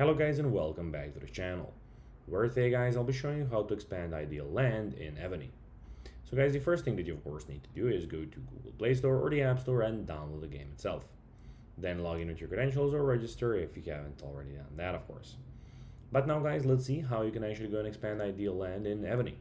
Hello guys and welcome back to the channel, where today guys I'll be showing you how to expand ideal land in Evony. So guys, the first thing that you of course need to do is go to Google Play Store or the App Store and download the game itself. Then log in with your credentials or register if you haven't already done that of course. But now guys, let's see how you can actually go and expand ideal land in Evony.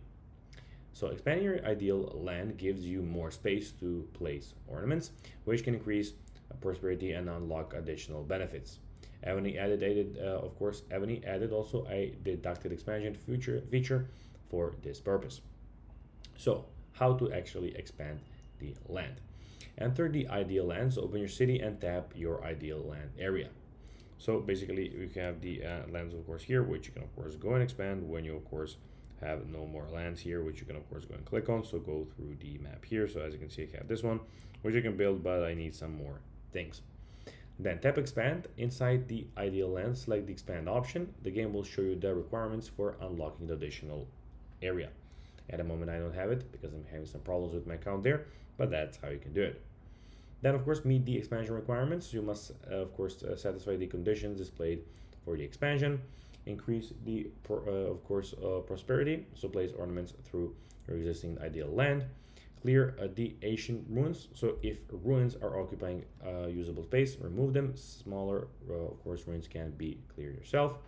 So expanding your ideal land gives you more space to place ornaments, which can increase prosperity and unlock additional benefits. Evony added also a deducted expansion feature for this purpose. So how to actually expand the land? Enter the ideal land, so open your city and tap your ideal land area. So basically you have the lands of course here, which you can of course go and expand when you of course have no more lands here, which you can of course go and click on. So go through the map here. So as you can see, I have this one which you can build, but I need some more things. Then tap expand. Inside the ideal land, select the expand option. The game will show you the requirements for unlocking the additional area. At the moment I don't have it because I'm having some problems with my account there, but that's how you can do it. Then of course meet the expansion requirements. You must of course satisfy the conditions displayed for the expansion. Increase the prosperity, so place ornaments through your existing ideal land. Clear the ancient ruins, so if ruins are occupying usable space, remove them. Smaller of course ruins can be cleared yourself.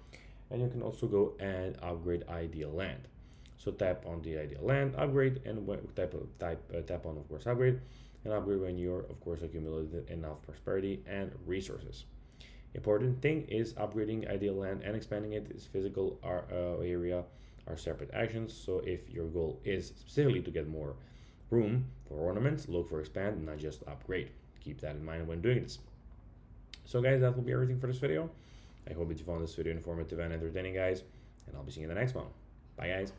And you can also go and upgrade ideal land. So tap on the ideal land, upgrade, and tap on of course upgrade, and upgrade when you're of course accumulated enough prosperity and resources. Important thing is upgrading ideal land and expanding it is physical area are separate actions. So if your goal is specifically to get more room for ornaments, look for expand, not just upgrade. Keep that in mind when doing this. So guys, that will be everything for this video. I hope that you found this video informative and entertaining guys, and I'll be seeing you in the next one. Bye guys.